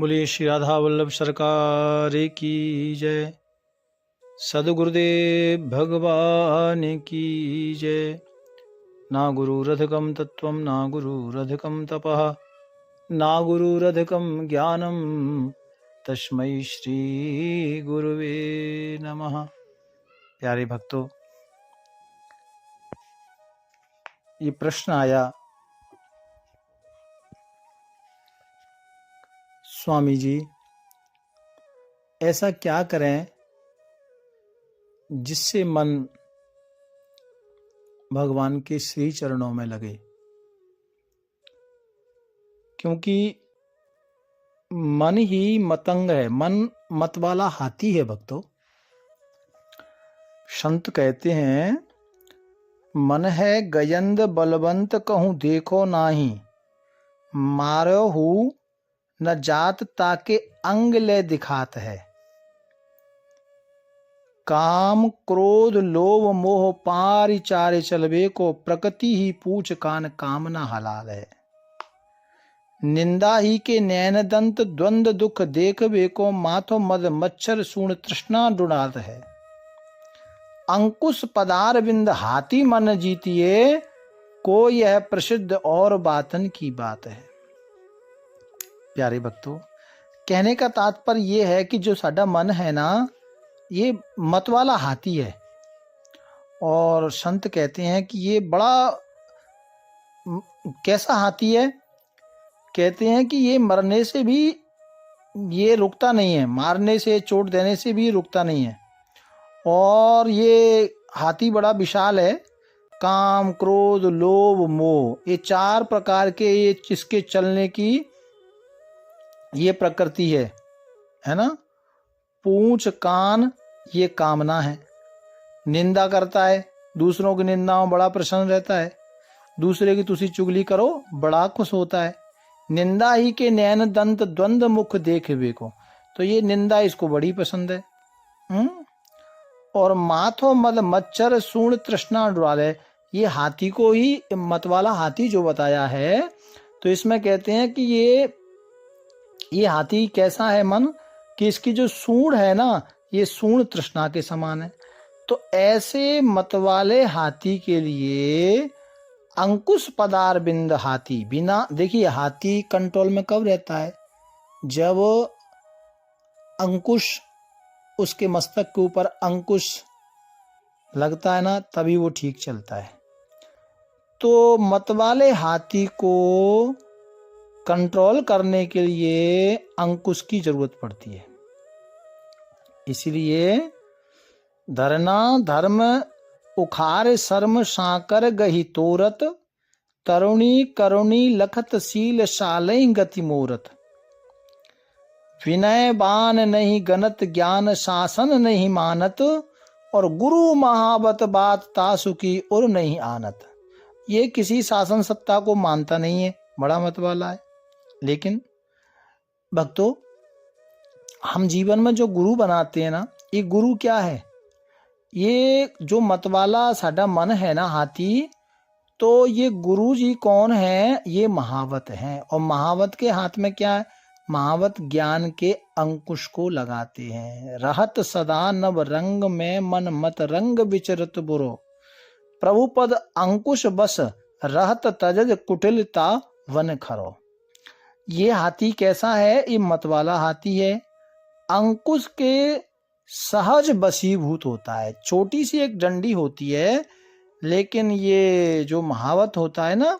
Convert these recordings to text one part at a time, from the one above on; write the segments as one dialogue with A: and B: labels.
A: बोलिए श्री राधा वल्लभ सरकार की जय। सद्गुरुदेव भगवान की जय। ना गुरुरधिकं तत्त्वं ना गुरुरधिकं तपः ना गुरुरधिकं ज्ञानं तस्मै श्री गुरुवे नमः। प्यारे भक्तों, ये प्रश्न आया, स्वामी जी ऐसा क्या करें जिससे मन भगवान के श्री चरणों में लगे, क्योंकि मन ही मतंग है, मन मतवाला हाथी है। भक्तों, संत कहते हैं मन है गयंद बलवंत कहूँ देखो नाही, मारो हूँ न जात ताके अंग ले दिखात है। काम क्रोध लोभ मोह पारि चारे चलबे को, प्रकृति ही पूछ कान कामना हलाल है। निंदा ही के नैन दंत द्वंद दुख देखबे को, माथो मद मच्छर सूण तृष्णा डुडात है। अंकुश पदार बिंद हाथी मन जीतिए, को यह प्रसिद्ध और बातन की बात है। प्यारे भक्तों, कहने का तात्पर्य यह है कि जो साडा मन है ना, ये मत वाला हाथी है। और संत कहते हैं कि ये बड़ा कैसा हाथी है। कहते हैं कि ये मरने से भी ये रुकता नहीं है, मारने से चोट देने से भी रुकता नहीं है। और ये हाथी बड़ा विशाल है। काम क्रोध लोभ मोह, ये चार प्रकार के ये इसके चलने की ये प्रकृति है ना। पूंछ कान ये कामना है। निंदा करता है, दूसरों की निंदा में बड़ा प्रसन्न रहता है। दूसरे की तुसी चुगली करो बड़ा खुश होता है। निंदा ही के नैन दंत द्वंद मुख देखबे को, तो ये निंदा इसको बड़ी पसंद है। और माथो मद मच्छर सूण तृष्णा डुराले, ये हाथी को ही मतवाला हाथी जो बताया है, तो इसमें कहते हैं कि ये हाथी कैसा है मन, कि इसकी जो सूंड है ना, ये सूंड तृष्णा के समान है। तो ऐसे मतवाले हाथी के लिए अंकुश पदार बिंद हाथी, बिना देखिए हाथी कंट्रोल में कब रहता है, जब अंकुश उसके मस्तक के ऊपर अंकुश लगता है ना, तभी वो ठीक चलता है। तो मतवाले हाथी को कंट्रोल करने के लिए अंकुश की जरूरत पड़ती है। इसलिए धरना धर्म उखार शर्म साकर गही तोरत, तरुणी करुणी लखत शील शालई गति मोरत। विनय बान नहीं गनत ज्ञान शासन नहीं मानत, और गुरु महावत बात तासु की उर नहीं आनत। ये किसी शासन सत्ता को मानता नहीं है, बड़ा मत वाला है। लेकिन भक्तों, हम जीवन में जो गुरु बनाते हैं ना, ये गुरु क्या है, ये जो मतवाला साडा मन है ना हाथी, तो ये गुरु जी कौन है, ये महावत हैं। और महावत के हाथ में क्या है, महावत ज्ञान के अंकुश को लगाते हैं। रहत सदा नव रंग में मन मत रंग विचरत बुरो, प्रभु पद अंकुश बस रहत तजज कुटिलता वन खरो। ये हाथी कैसा है, ये मतवाला हाथी है। अंकुश के सहज बसीभूत होता है। छोटी सी एक डंडी होती है, लेकिन ये जो महावत होता है ना,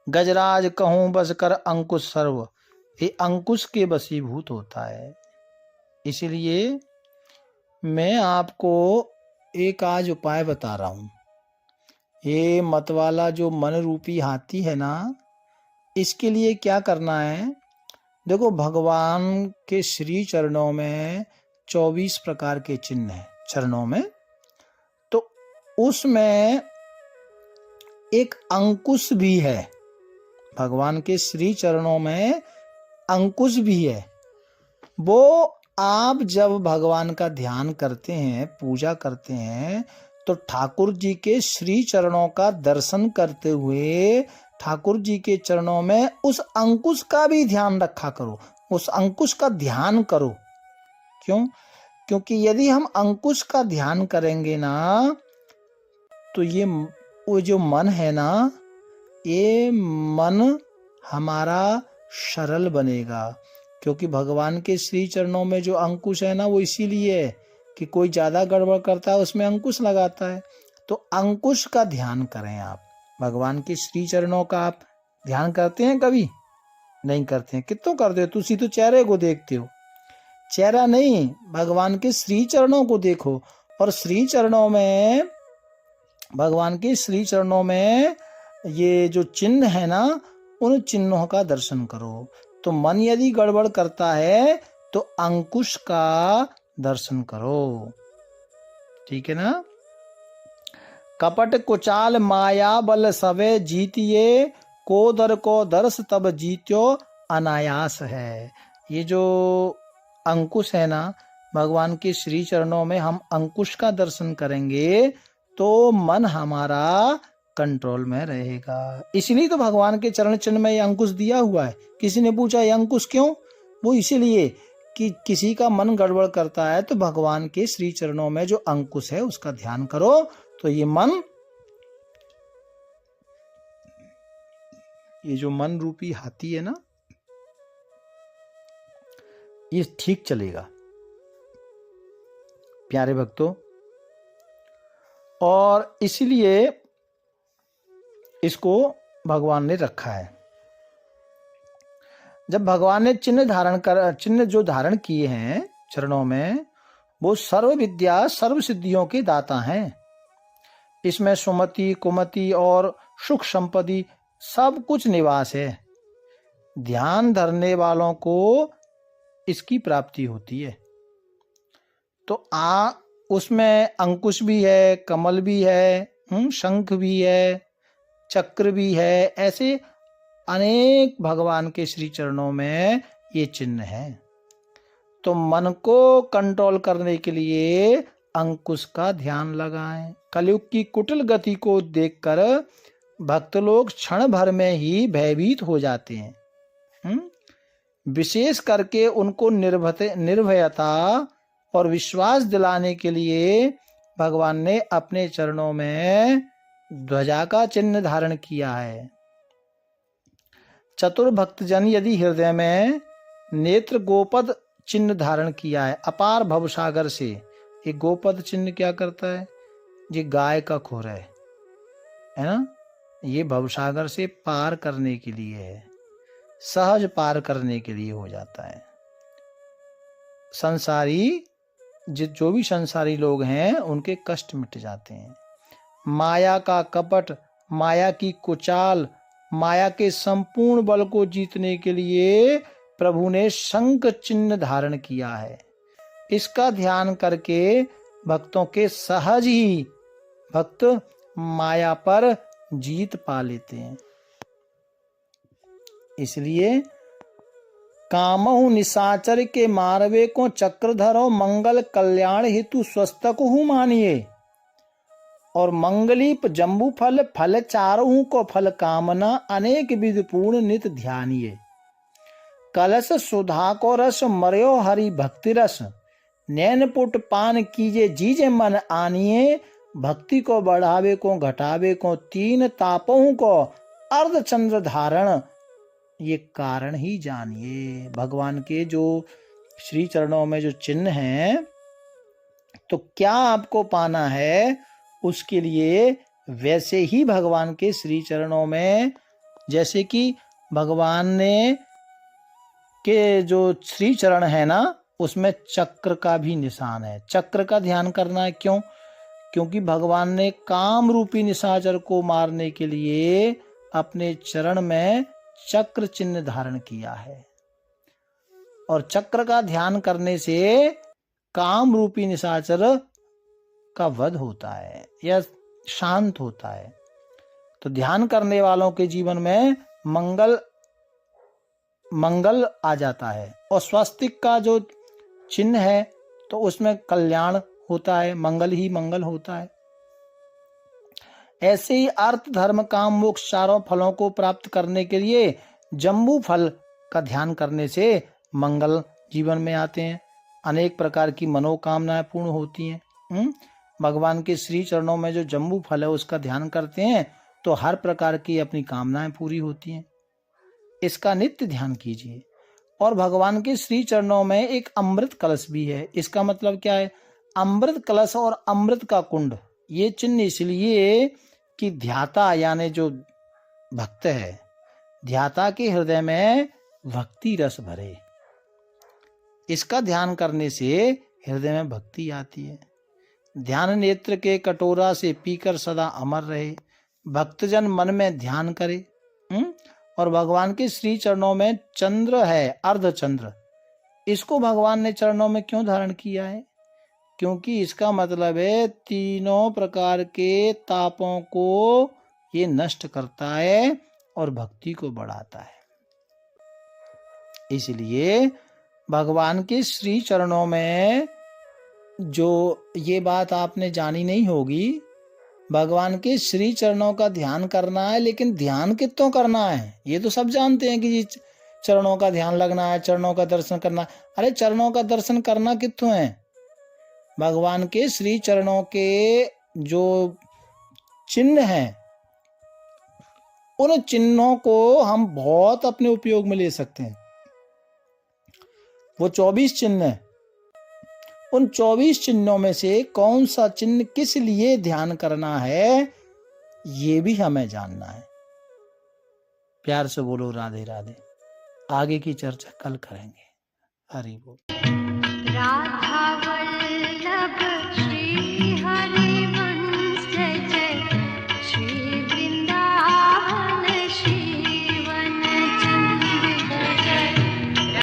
A: गजराज कहूं बस कर अंकुश सर्व, ये अंकुश के बसीभूत होता है। इसलिए मैं आपको एक आज उपाय बता रहा हूं। ये मतवाला जो मन रूपी हाथी है ना, इसके लिए क्या करना है, देखो भगवान के श्री चरणों में 24 प्रकार के चिन्ह हैं चरणों में, तो उसमें एक अंकुश भी है। भगवान के श्री चरणों में अंकुश भी है। वो आप जब भगवान का ध्यान करते हैं, पूजा करते हैं, तो ठाकुर जी के श्री चरणों का दर्शन करते हुए ठाकुर जी के चरणों में उस अंकुश का भी ध्यान रखा करो, उस अंकुश का ध्यान करो। क्यों? क्योंकि यदि हम अंकुश का ध्यान करेंगे ना, तो ये वो जो मन है ना, ये मन हमारा सरल बनेगा। क्योंकि भगवान के श्री चरणों में जो अंकुश है ना, वो इसीलिए है कि कोई ज्यादा गड़बड़ करता है उसमें अंकुश लगाता है। तो अंकुश का ध्यान करें आप। भगवान के श्री चरणों का आप ध्यान करते हैं? कभी नहीं करते हैं। कितों करते हो? तुसी तो चेहरे को देखते हो, चेहरा नहीं, भगवान के श्री चरणों को देखो। और श्री चरणों में, भगवान के श्री चरणों में ये जो चिन्ह है ना, उन चिन्हों का दर्शन करो। तो मन यदि गड़बड़ करता है तो अंकुश का दर्शन करो। ठीक है ना? कपट कुचाल माया बल सवे जीतिए, को दर्श तब जीत्यो अनायास है। ये जो अंकुश है ना, भगवान के श्री चरणों में हम अंकुश का दर्शन करेंगे तो मन हमारा कंट्रोल में रहेगा। इसलिए तो भगवान के चरण चिन्ह में ये अंकुश दिया हुआ है। किसी ने पूछा ये अंकुश क्यों? वो इसीलिए कि किसी का मन गड़बड़ करता है तो भगवान के श्री चरणों में जो अंकुश है उसका ध्यान करो, तो ये मन, ये जो मन रूपी हाथी है ना, ये ठीक चलेगा प्यारे भक्तों। और इसलिए इसको भगवान ने रखा है। जब भगवान ने चिन्ह जो धारण किए हैं चरणों में, वो सर्व विद्या सर्व सिद्धियों के दाता हैं। इसमें सुमति कुमति और सुख संपत्ति सब कुछ निवास है। ध्यान धरने वालों को इसकी प्राप्ति होती है। तो उसमें अंकुश भी है, कमल भी है, शंख भी है, चक्र भी है। ऐसे अनेक भगवान के श्री चरणों में ये चिन्ह है। तो मन को कंट्रोल करने के लिए अंकुश का ध्यान लगाएं। कलयुग की कुटिल गति को देखकर भक्त लोग क्षण भर में ही भयभीत हो जाते हैं। विशेष करके उनको निर्भयता और विश्वास दिलाने के लिए भगवान ने अपने चरणों में ध्वजा का चिन्ह धारण किया है। चतुर भक्तजन यदि हृदय में नेत्र गोपद चिन्ह धारण किया है अपार भवसागर से। ये गोपद चिन्ह क्या करता है? ये गाय का खुर है ना? ये भवसागर से पार करने के लिए है, सहज पार करने के लिए हो जाता है। संसारी जो भी संसारी लोग हैं उनके कष्ट मिट जाते हैं। माया का कपट, माया की कुचाल, माया के संपूर्ण बल को जीतने के लिए प्रभु ने शंख चिन्ह धारण किया है। इसका ध्यान करके भक्तों के सहज ही भक्त माया पर जीत पा लेते हैं। इसलिए कामहु निशाचर के मारवे को चक्रधरो, मंगल कल्याण हेतु स्वस्तक हूँ मानिए। और मंगलीप जम्बू फल फल चारों को फल कामना, अनेक विध पूर्ण नित ध्यानिए। कलश सुधा को रस मर्यो हरि भक्ति रस, नैन पुट पान कीजे जीजे मन आनिए। भक्ति को बढ़ावे को घटावे को, तीन तापों को अर्ध चंद्र धारण, ये कारण ही जानिए। भगवान के जो श्री चरणों में जो चिन्ह हैं, तो क्या आपको पाना है उसके लिए वैसे ही भगवान के श्री चरणों में, जैसे कि भगवान ने के जो श्री चरण है ना, उसमें चक्र का भी निशान है। चक्र का ध्यान करना है। क्यों? क्योंकि भगवान ने काम रूपी निशाचर को मारने के लिए अपने चरण में चक्र चिन्ह धारण किया है। और चक्र का ध्यान करने से काम रूपी निशाचर का वध होता है या शांत होता है। तो ध्यान करने वालों के जीवन में मंगल आ जाता है। और स्वस्तिक का जो चिन्ह है तो उसमें कल्याण होता है, मंगल ही मंगल होता है। ऐसे ही अर्थ धर्म काम मोक्ष चारों फलों को प्राप्त करने के लिए जम्बू फल का ध्यान करने से मंगल जीवन में आते हैं, अनेक प्रकार की मनोकामनाएं पूर्ण होती हैं। भगवान के श्री चरणों में जो जम्बू फल है उसका ध्यान करते हैं तो हर प्रकार की अपनी कामनाएं पूरी होती हैं। इसका नित्य ध्यान कीजिए। और भगवान के श्री चरणों में एक अमृत कलश भी है। इसका मतलब क्या है? अमृत कलश और अमृत का कुंड, ये चिन्ह इसलिए कि ध्याता यानी जो भक्त है, ध्याता के हृदय में भक्ति रस भरे। इसका ध्यान करने से हृदय में भक्ति आती है। ध्यान नेत्र के कटोरा से पीकर सदा अमर रहे। भक्तजन मन में ध्यान करे। और भगवान के श्री चरणों में चंद्र है, अर्ध चंद्र। इसको भगवान ने चरणों में क्यों धारण किया है? क्योंकि इसका मतलब है तीनों प्रकार के तापों को ये नष्ट करता है और भक्ति को बढ़ाता है। इसलिए भगवान के श्री चरणों में, जो ये बात आपने जानी नहीं होगी, भगवान के श्री चरणों का ध्यान करना है, लेकिन ध्यान कितों करना है ये तो सब जानते हैं कि चरणों का ध्यान लगना है, चरणों का दर्शन करना। अरे चरणों का दर्शन करना कितों है? भगवान के श्री चरणों के जो चिन्ह हैं उन चिन्हों को हम बहुत अपने उपयोग में ले सकते हैं। वो 24 चिन्ह हैं, उन 24 चिन्हों में से कौन सा चिन्ह किस लिए ध्यान करना है ये भी हमें जानना है। प्यार से बोलो राधे राधे। आगे की चर्चा कल करेंगे। हरि बोल।